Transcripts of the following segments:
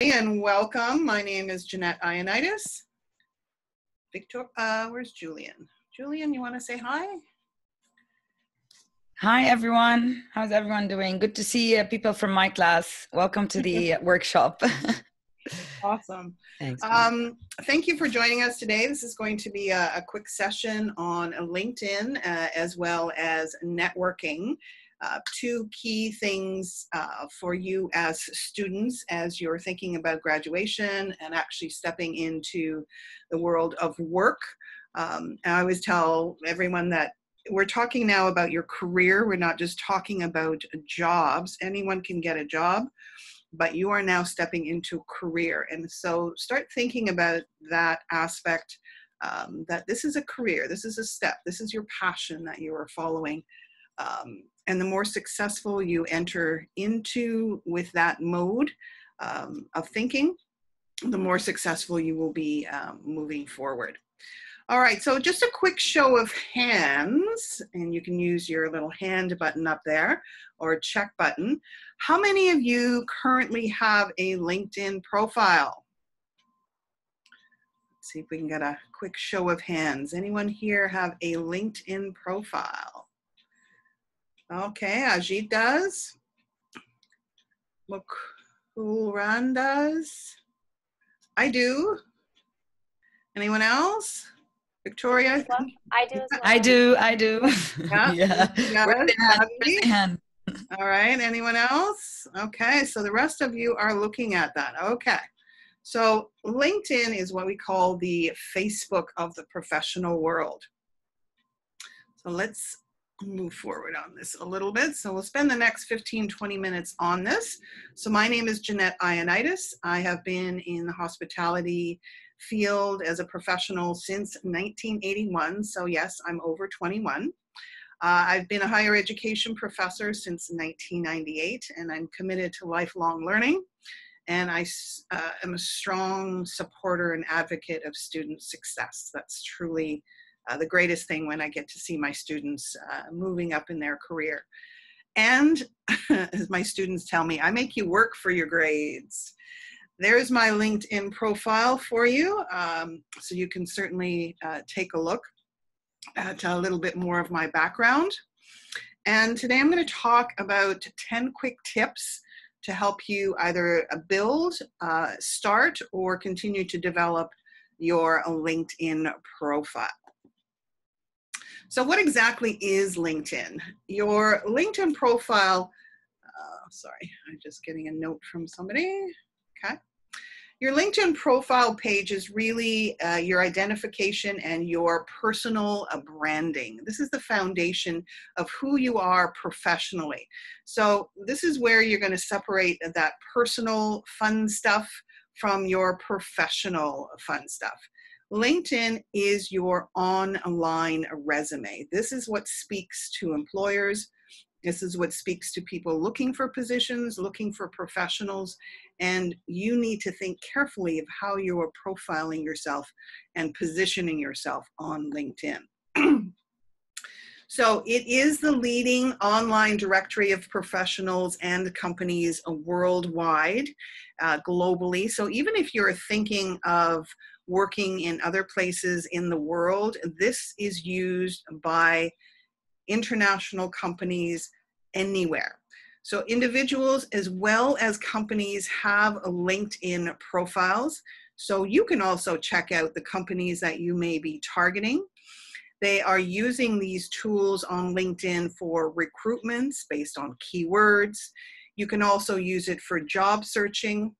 And welcome. My name is Jeanette Ioannidis. Where's Julian? Julian, you want to say hi? Hi, everyone. How's everyone doing? Good to see people from my class. Welcome to the workshop. Awesome. Thanks. Thank you for joining us today. This is going to be a quick session on LinkedIn as well as networking. Two key things for you as students as you're thinking about graduation and actually stepping into the world of work. And I always tell everyone that we're talking now about your career. We're not just talking about jobs. Anyone can get a job, but you are now stepping into career. And so start thinking about that aspect, that this is a career, this is a step, this is your passion that you are following. And the more successful you enter into with that mode of thinking, the more successful you will be moving forward. All right, so just a quick show of hands, and you can use your little hand button up there or check button. How many of you currently have a LinkedIn profile? Let's see if we can get a quick show of hands. Anyone here have a LinkedIn profile? Okay, Ajit does. Mukuran does. I do. Anyone else? Victoria? I do as well. I do. Yeah. Yeah. All right, anyone else? Okay, so the rest of you are looking at that. Okay, so LinkedIn is what we call the Facebook of the professional world. So let's move forward on this a little bit. So we'll spend the next 15-20 minutes on this. So my name is Jeanette Ioannidis. I have been in the hospitality field as a professional since 1981. So yes, I'm over 21. I've been a higher education professor since 1998, and I'm committed to lifelong learning. And I am a strong supporter and advocate of student success. That's truly the greatest thing when I get to see my students moving up in their career. And as my students tell me, I make you work for your grades. There's my LinkedIn profile for you. So you can certainly take a look at a little bit more of my background. And today I'm going to talk about 10 quick tips to help you either build, start, or continue to develop your LinkedIn profile. So what exactly is LinkedIn? Your LinkedIn profile, sorry, I'm just getting a note from somebody. Okay. Your LinkedIn profile page is really your identification and your personal branding. This is the foundation of who you are professionally. So this is where you're going to separate that personal fun stuff from your professional fun stuff. LinkedIn is your online resume. This is what speaks to employers. This is what speaks to people looking for positions, looking for professionals, and you need to think carefully of how you are profiling yourself and positioning yourself on LinkedIn. So it is the leading online directory of professionals and companies worldwide, globally. So even if you're thinking of working in other places in the world, this is used by international companies anywhere. So individuals as well as companies have LinkedIn profiles. So you can also check out the companies that you may be targeting. They are using these tools on LinkedIn for recruitments based on keywords. You can also use it for job searching.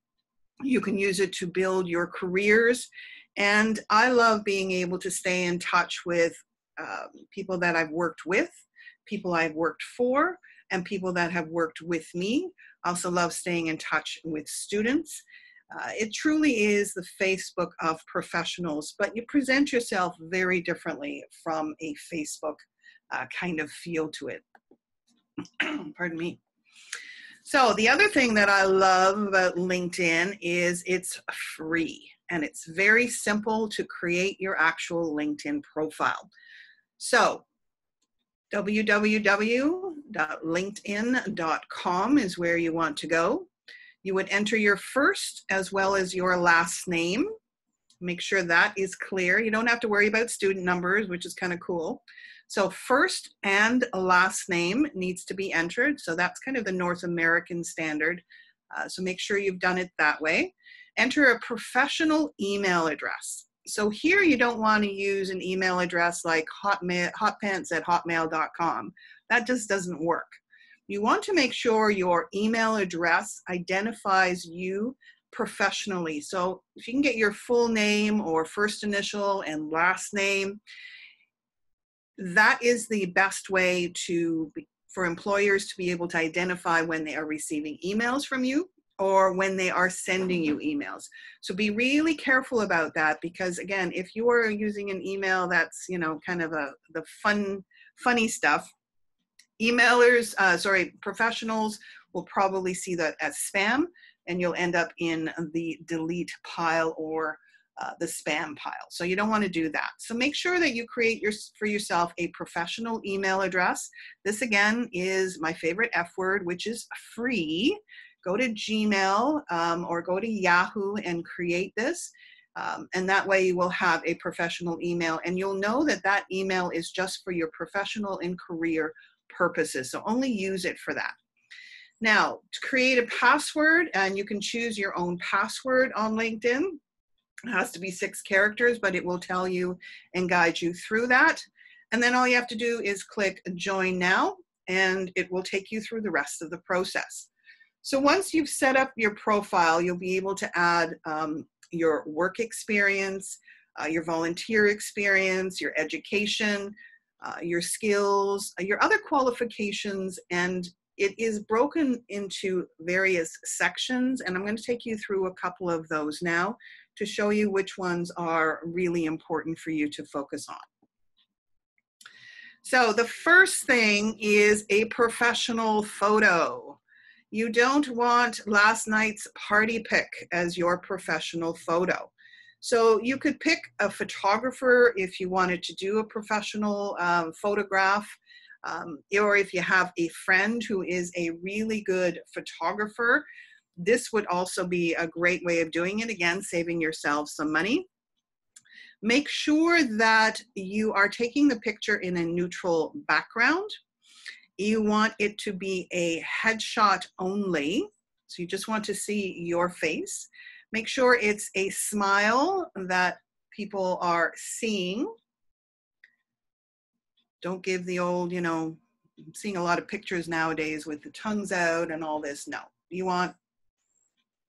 You can use it to build your careers. And I love being able to stay in touch with people that I've worked with, people I've worked for, and people that have worked with me. I also love staying in touch with students. It truly is the Facebook of professionals, but you present yourself very differently from a Facebook kind of feel to it. Pardon me. So the other thing that I love about LinkedIn is it's free, and it's very simple to create your actual LinkedIn profile. So www.linkedin.com is where you want to go. You would enter your first as well as your last name. Make sure that is clear. You don't have to worry about student numbers, which is kind of cool. So first and last name needs to be entered. So that's kind of the North American standard. So make sure you've done it that way. Enter a professional email address. So here you don't want to use an email address like hotpants@hotmail.com. That just doesn't work. You want to make sure your email address identifies you professionally. So if you can get your full name or first initial and last name, that is the best way for employers to be able to identify when they are receiving emails from you or when they are sending you emails. So be really careful about that, because again, if you are using an email that's, you know, kind of the funny stuff, professionals will probably see that as spam, and you'll end up in the delete pile or the spam pile. So you don't want to do that. So make sure that you create for yourself a professional email address. This again is my favorite F word, which is free. Go to Gmail or go to Yahoo and create this. And that way you will have a professional email, and you'll know that that email is just for your professional and career purposes. So only use it for that. Now, to create a password, and you can choose your own password on LinkedIn. It has to be 6 characters, but it will tell you and guide you through that. And then all you have to do is click Join Now, and it will take you through the rest of the process. So once you've set up your profile, you'll be able to add your work experience, your volunteer experience, your education, your skills, your other qualifications, and it is broken into various sections, and I'm going to take you through a couple of those now to show you which ones are really important for you to focus on. So the first thing is a professional photo. You don't want last night's party pic as your professional photo. So you could pick a photographer if you wanted to do a professional photograph, or if you have a friend who is a really good photographer, this would also be a great way of doing it. Again, saving yourself some money. Make sure that you are taking the picture in a neutral background. You want it to be a headshot only. So you just want to see your face. Make sure it's a smile that people are seeing. Don't give the old, you know, I'm seeing a lot of pictures nowadays with the tongues out and all this. No, you want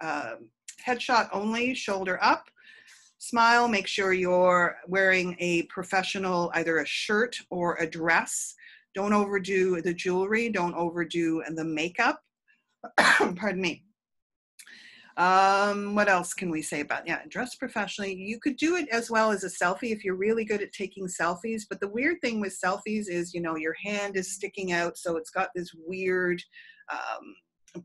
headshot only, shoulder up, smile. Make sure you're wearing a professional, either a shirt or a dress. Don't overdo the jewelry. Don't overdo the makeup. Pardon me. What else can we say about, yeah, dress professionally. You could do it as well as a selfie if you're really good at taking selfies. But the weird thing with selfies is, you know, your hand is sticking out, so it's got this weird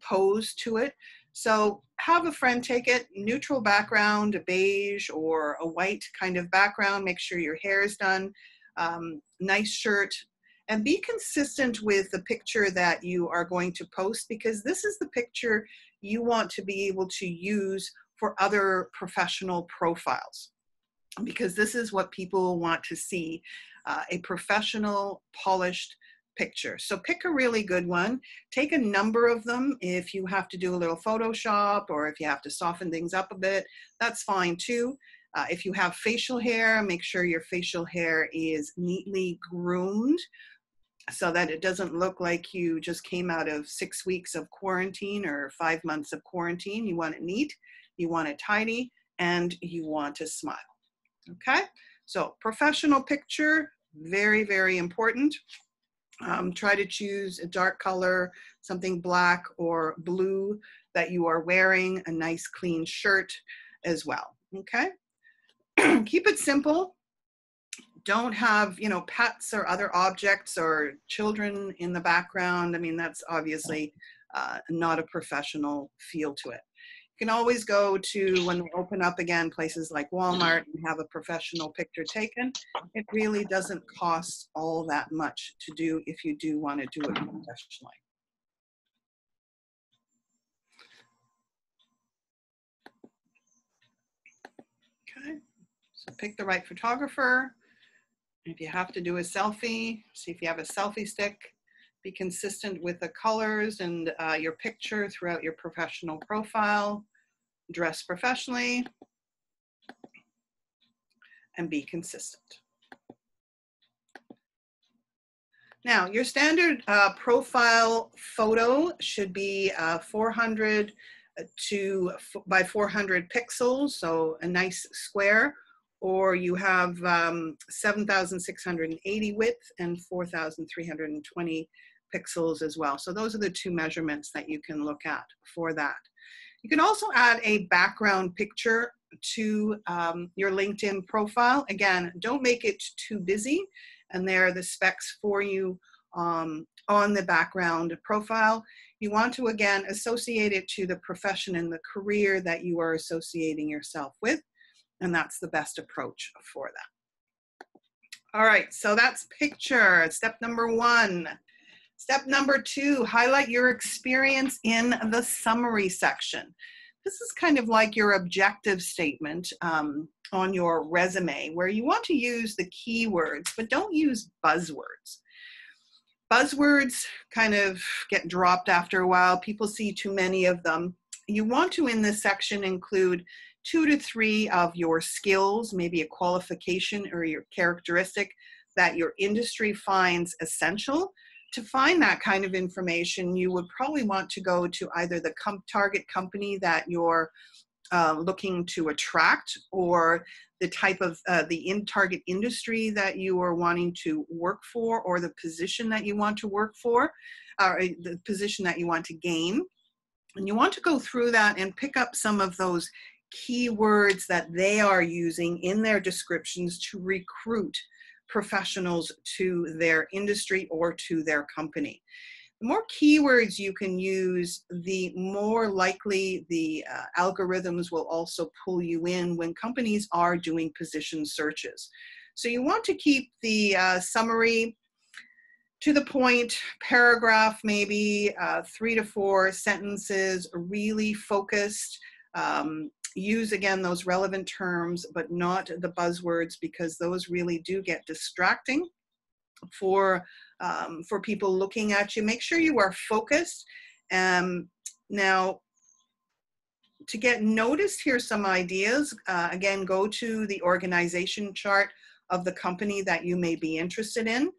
pose to it. So have a friend take it, neutral background, a beige or a white kind of background. Make sure your hair is done, nice shirt, and be consistent with the picture that you are going to post, because this is the picture you want to be able to use for other professional profiles, because this is what people want to see, a professional, polished picture. So pick a really good one. Take a number of them. If you have to do a little Photoshop or if you have to soften things up a bit, that's fine too. If you have facial hair, make sure your facial hair is neatly groomed so that it doesn't look like you just came out of 6 weeks of quarantine or 5 months of quarantine. You want it neat, you want it tidy, and you want to smile. Okay, so professional picture, very, very important. Try to choose a dark color, something black or blue that you are wearing, a nice clean shirt as well, okay? Keep it simple. Don't have, you know, pets or other objects or children in the background. I mean, that's obviously not a professional feel to it. You can always go to, when we open up again, places like Walmart and have a professional picture taken. It really doesn't cost all that much to do if you do want to do it professionally. So pick the right photographer. If you have to do a selfie, see if you have a selfie stick. Be consistent with the colors and your picture throughout your professional profile. Dress professionally and be consistent. Now, your standard profile photo should be 400 by 400 pixels, so a nice square, or you have 7,680 width and 4,320 pixels as well. So those are the two measurements that you can look at for that. You can also add a background picture to your LinkedIn profile. Again, don't make it too busy, and there are the specs for you on the background profile. You want to, again, associate it to the profession and the career that you are associating yourself with, and that's the best approach for that. All right, so that's picture, step number 1. Step number 2, highlight your experience in the summary section. This is kind of like your objective statement on your resume, where you want to use the keywords, but don't use buzzwords. Buzzwords kind of get dropped after a while. People see too many of them. You want to, in this section, include 2 to 3 of your skills, maybe a qualification or your characteristic that your industry finds essential. To find that kind of information, you would probably want to go to either the target company that you're looking to attract, or the type of the target industry that you are wanting to work for, or the position that you want to work for, or the position that you want to gain. And you want to go through that and pick up some of those keywords that they are using in their descriptions to recruit professionals to their industry or to their company. The more keywords you can use, the more likely the algorithms will also pull you in when companies are doing position searches. So you want to keep the summary to the point, paragraph maybe 3 to 4 sentences, really focused. Use, again, those relevant terms, but not the buzzwords, because those really do get distracting for people looking at you. Make sure you are focused. Now, to get noticed, here's some ideas. Again, go to the organization chart of the company that you may be interested in.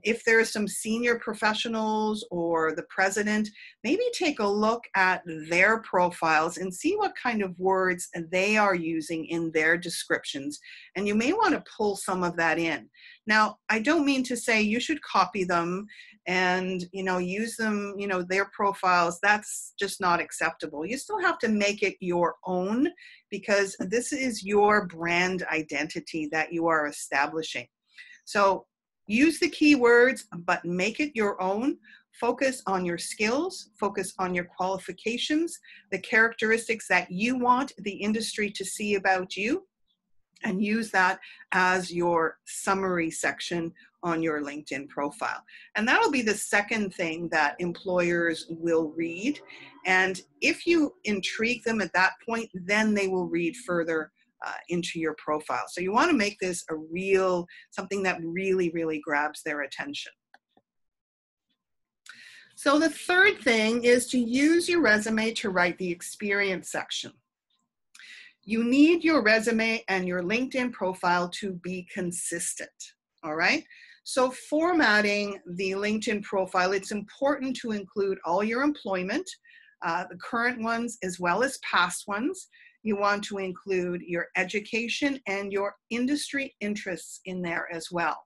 If there are some senior professionals or the president, maybe take a look at their profiles and see what kind of words they are using in their descriptions. And you may want to pull some of that in. Now, I don't mean to say you should copy them and, use them, their profiles. That's just not acceptable. You still have to make it your own, because this is your brand identity that you are establishing. So use the keywords, but make it your own. Focus on your skills, focus on your qualifications, the characteristics that you want the industry to see about you, and use that as your summary section on your LinkedIn profile. And that'll be the second thing that employers will read. And if you intrigue them at that point, then they will read further into your profile. So you want to make this something that really, really grabs their attention. So the third thing is to use your resume to write the experience section. You need your resume and your LinkedIn profile to be consistent, all right? So formatting the LinkedIn profile, it's important to include all your employment, the current ones as well as past ones. You want to include your education and your industry interests in there as well.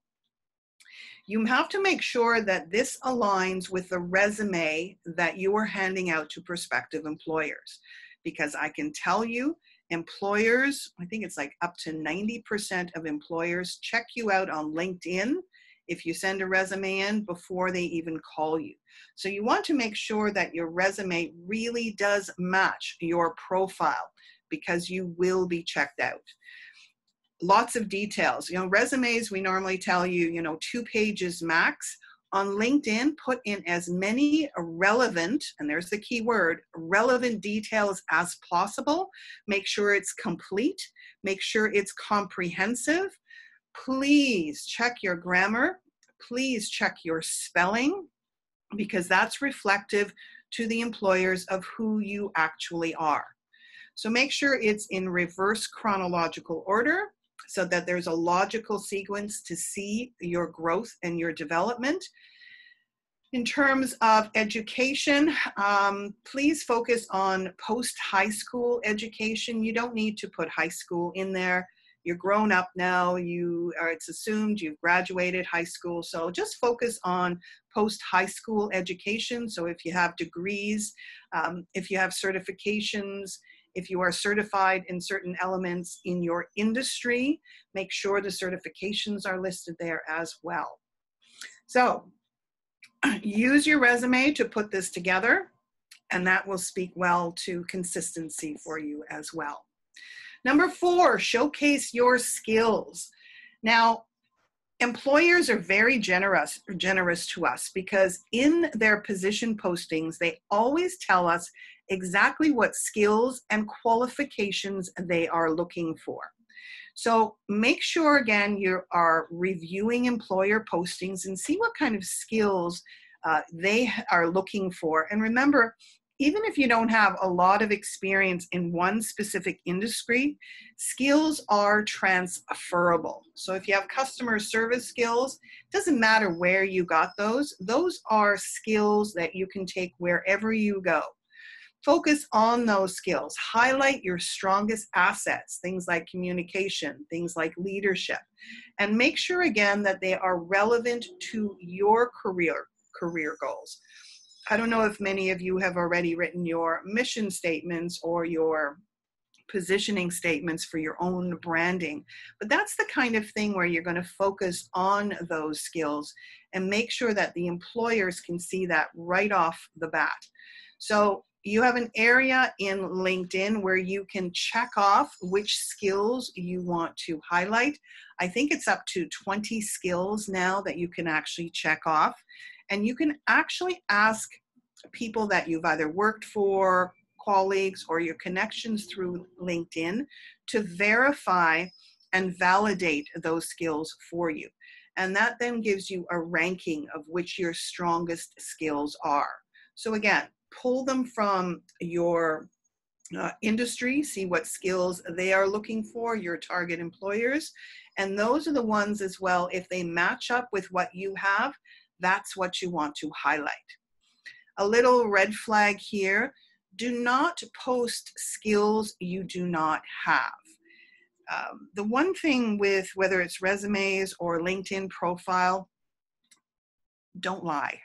You have to make sure that this aligns with the resume that you are handing out to prospective employers, because I can tell you, employers, I think it's like up to 90% of employers check you out on LinkedIn if you send a resume in before they even call you. So you want to make sure that your resume really does match your profile, because you will be checked out. Lots of details. Resumes, we normally tell you, 2 pages max. on LinkedIn, put in as many relevant, and there's the key word, relevant details as possible. Make sure it's complete. Make sure it's comprehensive. Please check your grammar. Please check your spelling, because that's reflective to the employers of who you actually are. So make sure it's in reverse chronological order so that there's a logical sequence to see your growth and your development. In terms of education, please focus on post-high school education. You don't need to put high school in there. You're grown up now, it's assumed you've graduated high school, so just focus on post-high school education. So if you have degrees, if you have certifications, if you are certified in certain elements in your industry, make sure the certifications are listed there as well. So use your resume to put this together, and that will speak well to consistency for you as well. Number 4, showcase your skills. Now, employers are very generous to us, because in their position postings, they always tell us exactly what skills and qualifications they are looking for. So make sure, again, you are reviewing employer postings and see what kind of skills they are looking for. And remember, even if you don't have a lot of experience in one specific industry, skills are transferable. So if you have customer service skills, it doesn't matter where you got those. Those are skills that you can take wherever you go. Focus on those skills. Highlight your strongest assets, things like communication, things like leadership, and make sure, again, that they are relevant to your career goals. I don't know if many of you have already written your mission statements or your positioning statements for your own branding, but that's the kind of thing where you're going to focus on those skills and make sure that the employers can see that right off the bat. So you have an area in LinkedIn where you can check off which skills you want to highlight. I think it's up to 20 skills now that you can actually check off. And you can actually ask people that you've either worked for, colleagues, or your connections through LinkedIn to verify and validate those skills for you. And that then gives you a ranking of which your strongest skills are. So again, pull them from your industry, see what skills they are looking for, your target employers. And those are the ones as well, if they match up with what you have, that's what you want to highlight. A little red flag here, do not post skills you do not have. The one thing with whether it's resumes or LinkedIn profile, don't lie.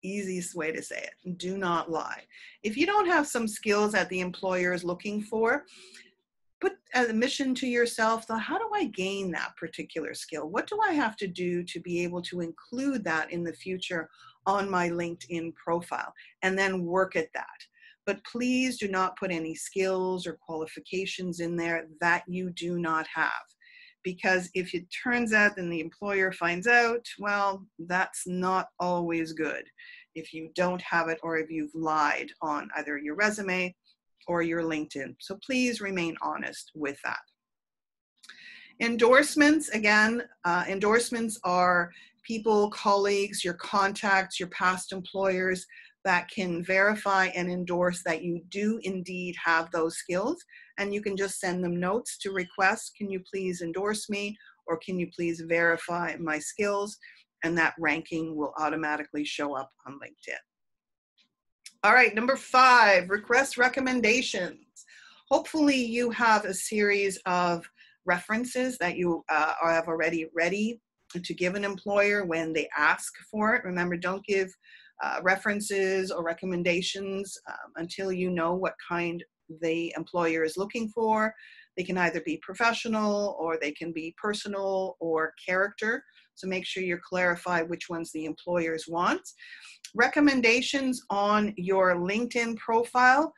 Easiest way to say it, do not lie. If you don't have some skills that the employer is looking for, put a mission to yourself, how do I gain that particular skill? What do I have to do to be able to include that in the future on my LinkedIn profile? And then work at that. But please do not put any skills or qualifications in there that you do not have. Because if it turns out and the employer finds out, well, that's not always good if you don't have it or if you've lied on either your resume or your LinkedIn. So please remain honest with that. Endorsements, again, endorsements are people, colleagues, your contacts, your past employers that can verify and endorse that you do indeed have those skills. And you can just send them notes to request, can you please endorse me, or can you please verify my skills? And that ranking will automatically show up on LinkedIn. All right, number 5, request recommendations. Hopefully you have a series of references that you have already ready to give an employer when they ask for it. Remember, don't give references or recommendations until you know what kind the employer is looking for. They can either be professional or they can be personal or character. So make sure you clarify which ones the employers want. Recommendations on your LinkedIn profile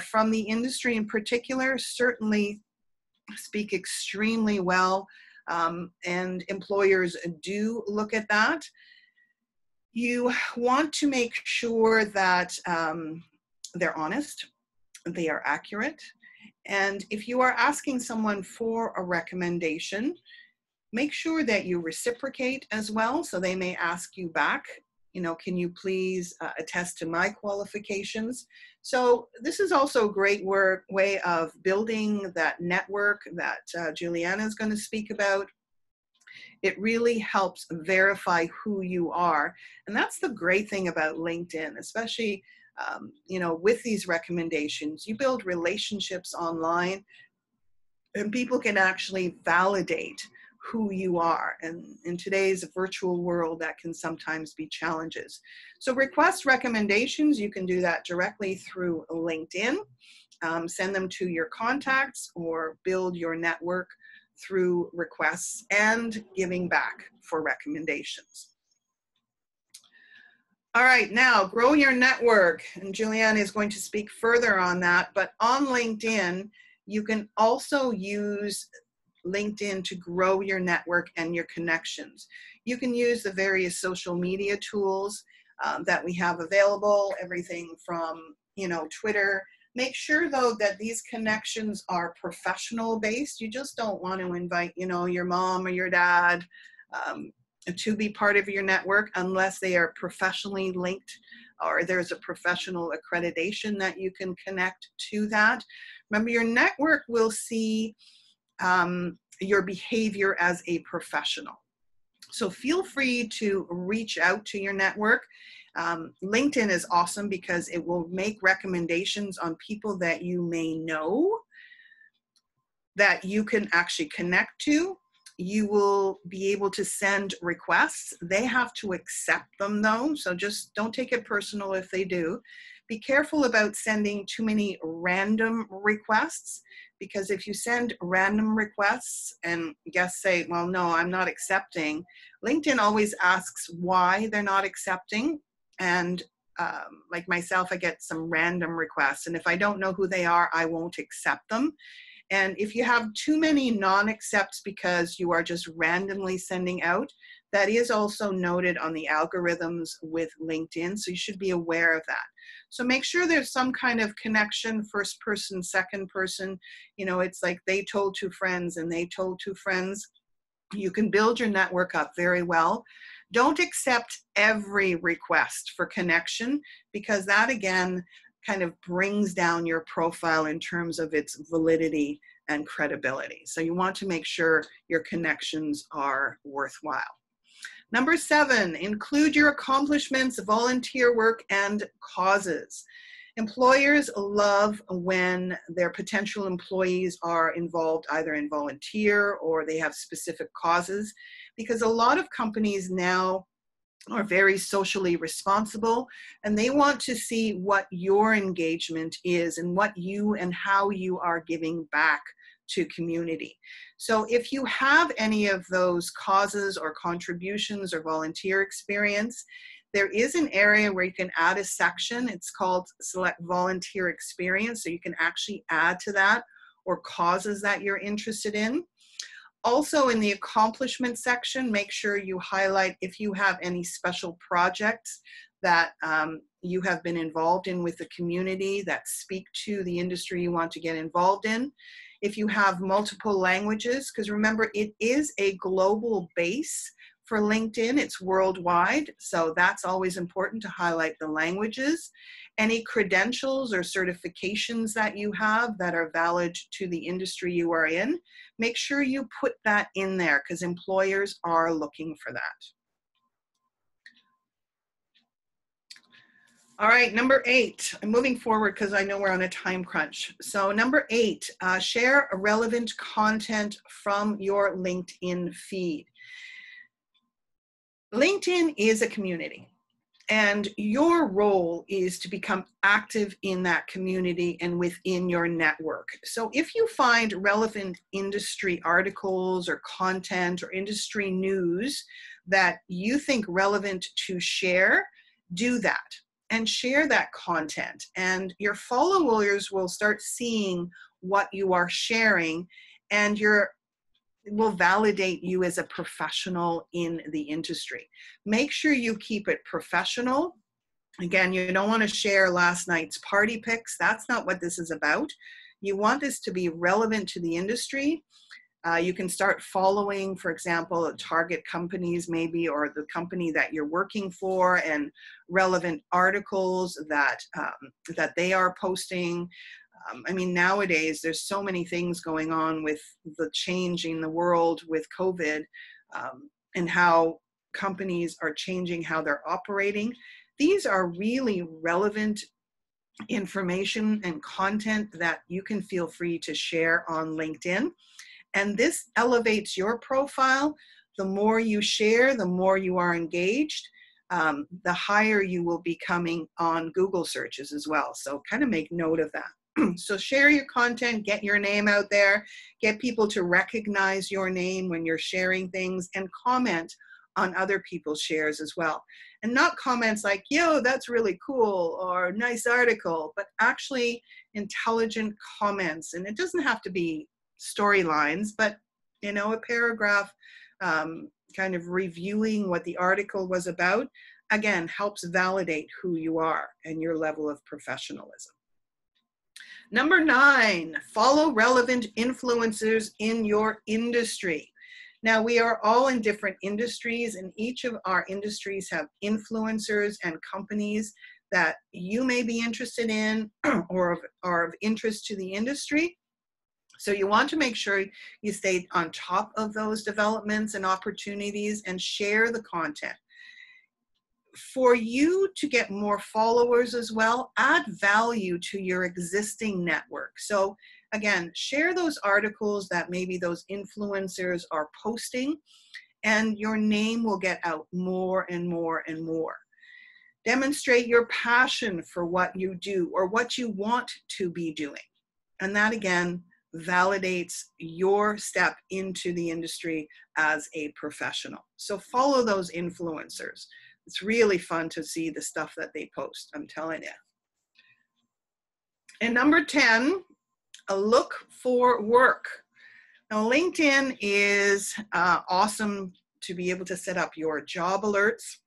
from the industry in particular certainly speak extremely well, and employers do look at that. You want to make sure that they're honest, they are accurate. And if you are asking someone for a recommendation, make sure that you reciprocate as well. So they may ask you back, you know, can you please attest to my qualifications? So this is also a great way of building that network that Juliana is going to speak about. It really helps verify who you are. And that's the great thing about LinkedIn, especially you know, with these recommendations. You build relationships online and people can actually validate who you are. And in today's virtual world, that can sometimes be challenges. So request recommendations, you can do that directly through LinkedIn. Send them to your contacts or build your network through requests and giving back for recommendations. All right, now grow your network. And Juliana is going to speak further on that, but on LinkedIn, you can also use LinkedIn to grow your network and your connections. You can use the various social media tools that we have available, everything from, you know, Twitter. Make sure though that these connections are professional based. You just don't want to invite, you know, your mom or your dad to be part of your network unless they are professionally linked or there's a professional accreditation that you can connect to that. Remember, your network will see your behavior as a professional. So feel free to reach out to your network. LinkedIn is awesome because it will make recommendations on people that you may know that you can actually connect to. You will be able to send requests. They have to accept them though, so just don't take it personal if they do. Be careful about sending too many random requests, because if you send random requests and guests say, well, no, I'm not accepting, LinkedIn always asks why they're not accepting. And like myself, I get some random requests, and if I don't know who they are, I won't accept them. And if you have too many non-accepts because you are just randomly sending out, that is also noted on the algorithms with LinkedIn, so you should be aware of that. So make sure there's some kind of connection, first person, second person. You know, it's like they told two friends and they told two friends. You can build your network up very well. Don't accept every request for connection, because that again kind of brings down your profile in terms of its validity and credibility. So you want to make sure your connections are worthwhile. Number 7, include your accomplishments, volunteer work, and causes. Employers love when their potential employees are involved either in volunteer or they have specific causes, because a lot of companies now are very socially responsible, and they want to see what your engagement is and what you and how you are giving back to community. So if you have any of those causes or contributions or volunteer experience, there is an area where you can add a section. It's called Select Volunteer Experience, so you can actually add to that or causes that you're interested in. Also in the accomplishment section, make sure you highlight if you have any special projects that you have been involved in with the community that speak to the industry you want to get involved in. If you have multiple languages, because remember, it is a global base for LinkedIn, it's worldwide, so that's always important to highlight the languages. Any credentials or certifications that you have that are valid to the industry you are in, make sure you put that in there because employers are looking for that. All right, number 8, I'm moving forward because I know we're on a time crunch. So number 8, share relevant content from your LinkedIn feed. LinkedIn is a community, and your role is to become active in that community and within your network. So if you find relevant industry articles or content or industry news that you think relevant to share, do that and share that content. And your followers will start seeing what you are sharing, and your will validate you as a professional in the industry. Make sure you keep it professional. Again, you don't want to share last night's party pics. That's not what this is about. You want this to be relevant to the industry. You can start following, for example, target companies maybe, or the company that you're working for, and relevant articles that they are posting. I mean, nowadays there's so many things going on with the change in the world with COVID, and how companies are changing how they're operating. These are really relevant information and content that you can feel free to share on LinkedIn. And this elevates your profile. The more you share, the more you are engaged, the higher you will be coming on Google searches as well. So kind of make note of that. So share your content, get your name out there, get people to recognize your name when you're sharing things, and comment on other people's shares as well. And not comments like, yo, that's really cool, or nice article, but actually intelligent comments. And it doesn't have to be storylines, but a paragraph kind of reviewing what the article was about, again, helps validate who you are and your level of professionalism. Number 9, follow relevant influencers in your industry. Now, we are all in different industries, and each of our industries have influencers and companies that you may be interested in or are of interest to the industry. So you want to make sure you stay on top of those developments and opportunities and share the content. For you to get more followers as well, add value to your existing network. So again, share those articles that maybe those influencers are posting, and your name will get out more and more and more. Demonstrate your passion for what you do or what you want to be doing. And that again validates your step into the industry as a professional. So follow those influencers. It's really fun to see the stuff that they post, I'm telling you. And number 10, look for work. Now, LinkedIn is awesome to be able to set up your job alerts.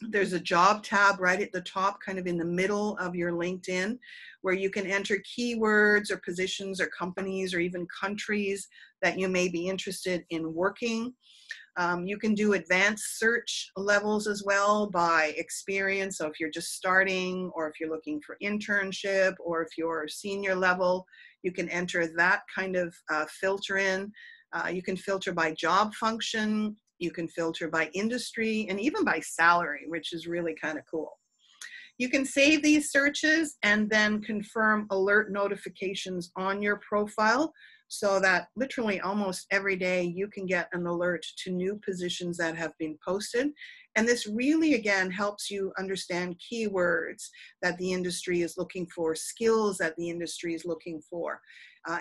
There's a job tab right at the top, kind of in the middle of your LinkedIn, where you can enter keywords or positions or companies or even countries that you may be interested in working. You can do advanced search levels as well by experience. So if you're just starting, or if you're looking for internship, or if you're senior level, you can enter that kind of filter in. You can filter by job function. You can filter by industry, and even by salary, which is really kind of cool. You can save these searches and then confirm alert notifications on your profile, so that literally almost every day you can get an alert to new positions that have been posted. And this really, again, helps you understand keywords that the industry is looking for, skills that the industry is looking for.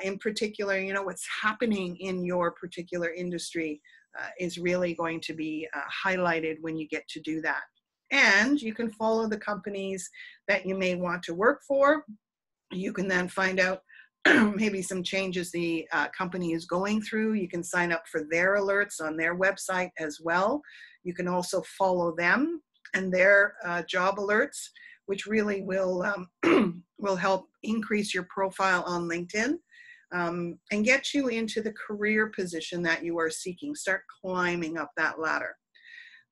In particular, what's happening in your particular industry is really going to be highlighted when you get to do that. And you can follow the companies that you may want to work for. You can then find out maybe some changes the company is going through. You can sign up for their alerts on their website as well. You can also follow them and their job alerts, which really will help increase your profile on LinkedIn and get you into the career position that you are seeking. Start climbing up that ladder.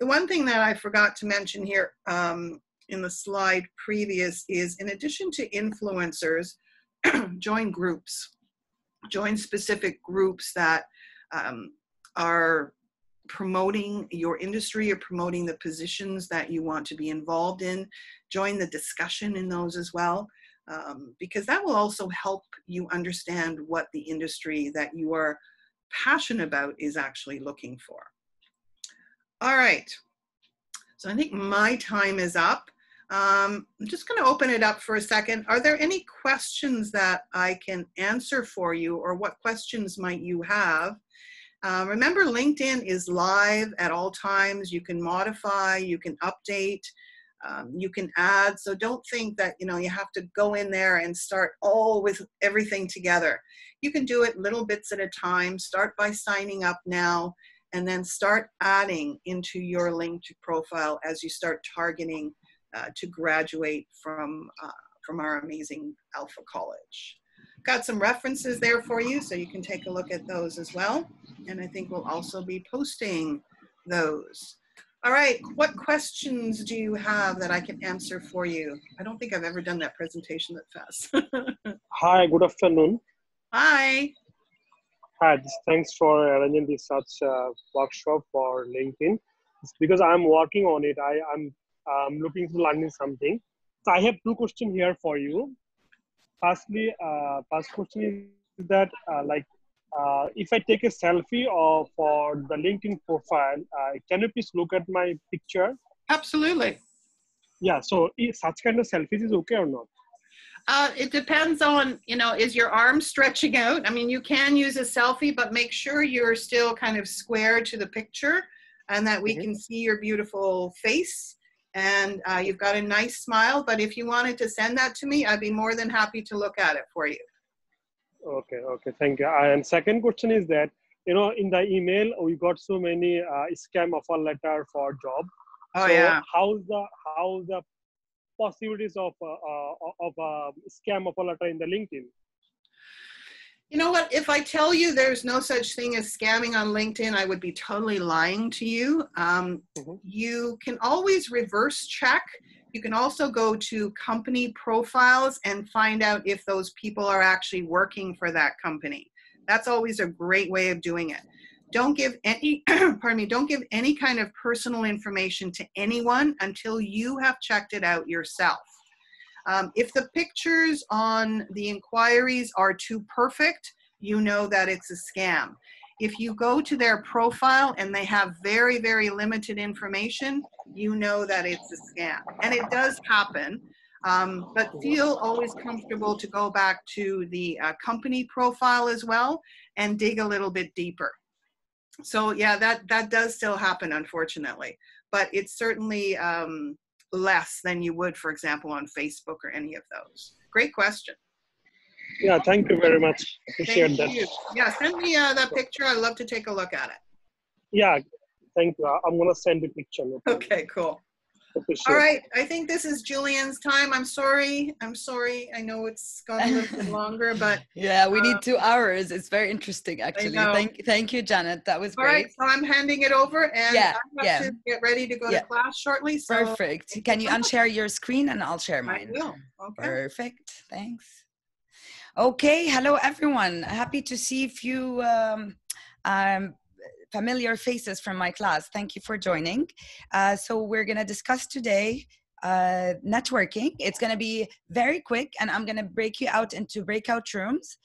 The one thing that I forgot to mention here in the slide previous is, in addition to influencers, join groups. Join specific groups that are promoting your industry or promoting the positions that you want to be involved in. Join the discussion in those as well, because that will also help you understand what the industry that you are passionate about is actually looking for. All right, so I think my time is up. I'm just going to open it up for a second. Are there any questions that I can answer for you, or what questions might you have? Remember, LinkedIn is live at all times. You can modify, you can update, you can add. So don't think that you have to go in there and start all with everything together. you can do it little bits at a time. Start by signing up now, and then start adding into your LinkedIn profile as you start targeting to graduate from our amazing Alpha College. Got some references there for you, so you can take a look at those as well. And I think we'll also be posting those. All right, what questions do you have that I can answer for you? I don't think I've ever done that presentation that fast. Hi, good afternoon. Hi. Hi, thanks for arranging this such workshop for LinkedIn. It's because I'm working on it. I'm looking to learning something. So I have two questions here for you. Firstly, first question is that if I take a selfie for the LinkedIn profile, can you please look at my picture? Absolutely. Yeah, so such kind of selfies is okay or not? It depends on, is your arm stretching out? I mean, you can use a selfie, but make sure you're still kind of square to the picture and that we can see your beautiful face. And you've got a nice smile, but if you wanted to send that to me, I'd be more than happy to look at it for you. Okay, thank you. And second question is that, in the email, we got so many scam offer letter for job. Oh, so yeah. How's the possibilities of scam offer letter in the LinkedIn? You know what? If I tell you there's no such thing as scamming on LinkedIn, I would be totally lying to you. You can always reverse check. You can also go to company profiles and find out if those people are actually working for that company. That's always a great way of doing it. Don't give any, don't give any kind of personal information to anyone until you have checked it out yourself. If the pictures on the inquiries are too perfect, you know that it's a scam. If you go to their profile and they have very, very limited information, you know that it's a scam. And it does happen, but feel always comfortable to go back to the company profile as well and dig a little bit deeper. So yeah, that does still happen, unfortunately, but it's certainly less than you would, for example, on Facebook or any of those. Great question. Yeah, thank you very much. Appreciate that. Yeah, send me that picture. I'd love to take a look at it. Yeah, thank you. I'm going to send a picture. Okay, cool. All right, I think this is Julian's time. I'm sorry. I know it's gone a little bit longer, but yeah, we need 2 hours. It's very interesting, actually. Thank you, Janet. That was great. All right, so I'm handing it over, and I have to get ready to go to class shortly. So perfect. Can you unshare your screen and I'll share mine? I will. Okay. Perfect. Thanks. Okay. Hello, everyone. Happy to see a few familiar faces from my class. Thank you for joining. So we're going to discuss today networking. It's going to be very quick, and I'm going to break you out into breakout rooms.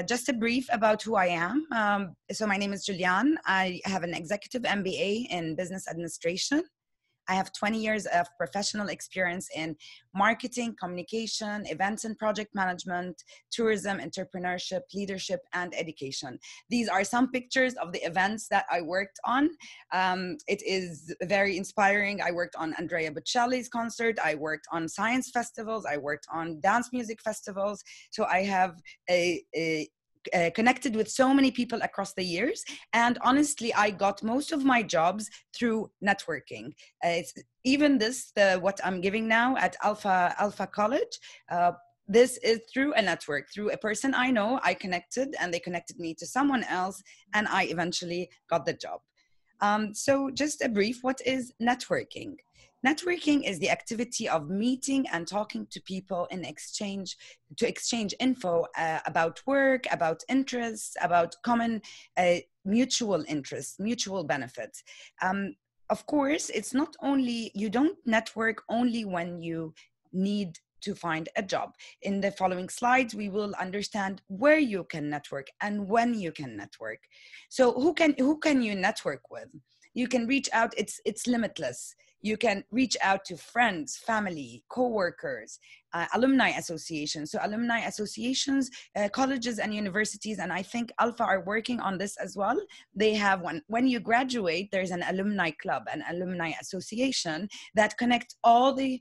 Just a brief about who I am. So my name is Julian. I have an executive MBA in business administration. I have 20 years of professional experience in marketing, communication, events and project management, tourism, entrepreneurship, leadership, and education. These are some pictures of the events that I worked on. It is very inspiring. I worked on Andrea Bocelli's concert. I worked on science festivals. I worked on dance music festivals. So I have connected with so many people across the years, and honestly I got most of my jobs through networking. It's even what I'm giving now at Alpha College, this is through a network, through a person I know. I connected and they connected me to someone else, and I eventually got the job. So just a brief, what is networking? Networking is the activity of meeting and talking to people to exchange info about work, about interests, about common mutual interests, mutual benefits. Of course, it's not only, you don't network only when you need to find a job. In the following slides, we will understand where you can network and when you can network. So who can you network with? You can reach out, it's limitless. You can reach out to friends, family, co-workers, alumni associations. So alumni associations, colleges and universities, and I think Alpha are working on this as well. They have one, when you graduate, there's an alumni club, an alumni association that connects all the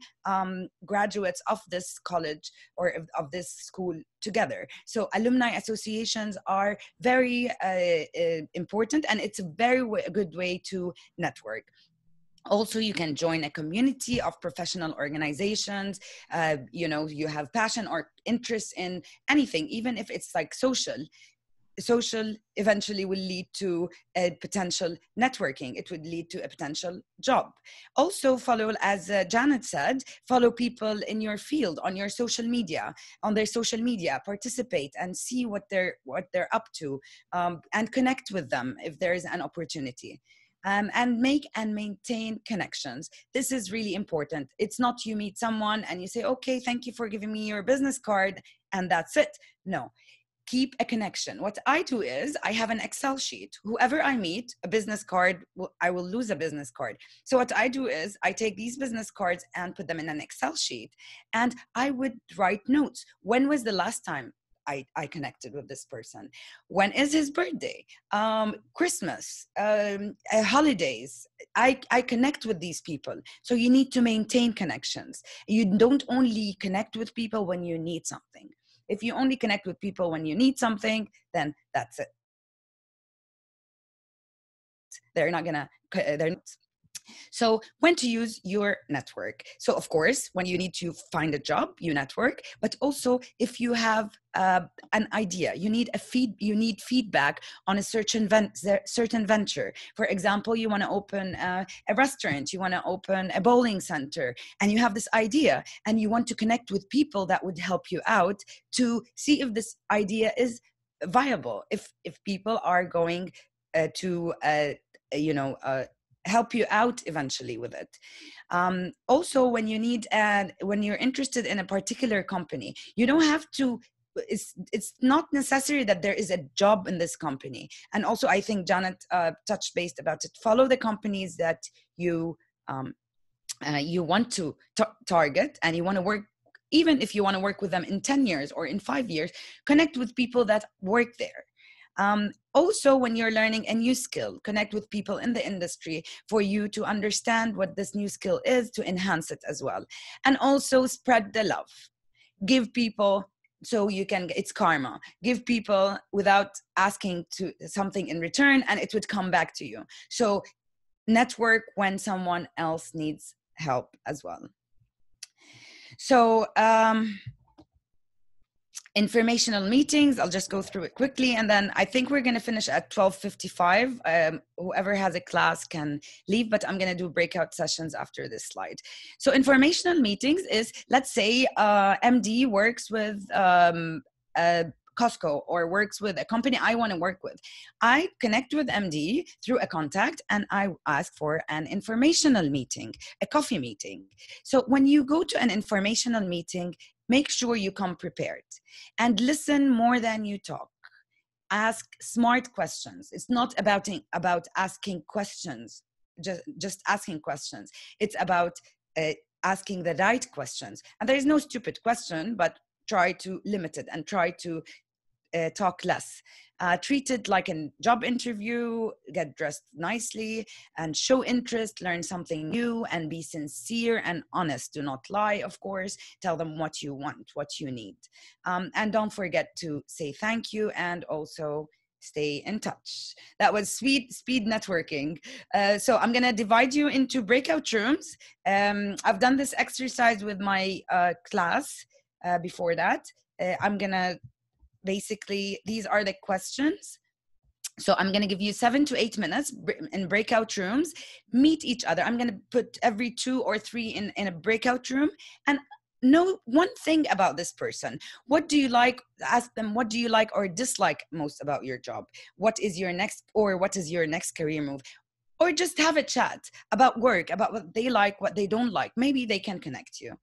graduates of this college or of this school together. So alumni associations are very important, and it's a very good way to network. Also, you can join a community of professional organizations. You know, you have passion or interest in anything, even if it's like social eventually will lead to a potential networking. It would lead to a potential job. Also follow, as Janet said, follow people in your field on your social media, on their social media, participate and see what they're up to, and connect with them if there is an opportunity. And make and maintain connections. This is really important. It's not you meet someone and you say, okay, thank you for giving me your business card, and that's it. No, keep a connection. What I do is I have an Excel sheet. Whoever I meet, a business card, I will lose a business card. So what I do is I take these business cards and put them in an Excel sheet, and I would write notes. When was the last time I connected with this person? When is his birthday? Christmas, holidays. I connect with these people. So you need to maintain connections. You don't only connect with people when you need something. If you only connect with people when you need something, then that's it. They're not gonna, so when to use your network. So of course, when you need to find a job, you network, but also if you have an idea, you need feedback on a certain venture. For example, you want to open a restaurant, you want to open a bowling center, and you have this idea and you want to connect with people that would help you out to see if this idea is viable, if people are going to help you out eventually with it. Also, when you're interested in a particular company, you don't have to, it's not necessary that there is a job in this company. And also, I think Janet touched base about it. Follow the companies that you want to target, and you want to work. Even if you want to work with them in 10 years or in 5 years, connect with people that work there. Also, when you're learning a new skill, connect with people in the industry for you to understand what this new skill is, to enhance it as well. And also spread the love. Give people, so you can, it's karma. Give people without asking to something in return, and it would come back to you. So network when someone else needs help as well. So, informational meetings, I'll just go through it quickly, and then I think we're going to finish at 12:55. Whoever has a class can leave, but I'm going to do breakout sessions after this slide. So informational meetings is, let's say MD works with Costco or works with a company I want to work with. I connect with MD through a contact and I ask for an informational meeting, a coffee meeting. So when you go to an informational meeting, make sure you come prepared and listen more than you talk. Ask smart questions. It's not about asking questions, just asking questions. It's about asking the right questions. And there is no stupid question, but try to limit it and try to talk less. Treat it like a job interview, get dressed nicely and show interest, learn something new and be sincere and honest. Do not lie, of course. Tell them what you want, what you need. And don't forget to say thank you and also stay in touch. That was speed networking. So I'm gonna divide you into breakout rooms. I've done this exercise with my class before that. I'm gonna basically, these are the questions. So I'm going to give you 7 to 8 minutes in breakout rooms. Meet each other. I'm going to put every 2 or 3 in a breakout room and know one thing about this person. What do you like? Ask them, what do you like or dislike most about your job? What is your next career move? Or just have a chat about work, about what they like, what they don't like. Maybe they can connect you.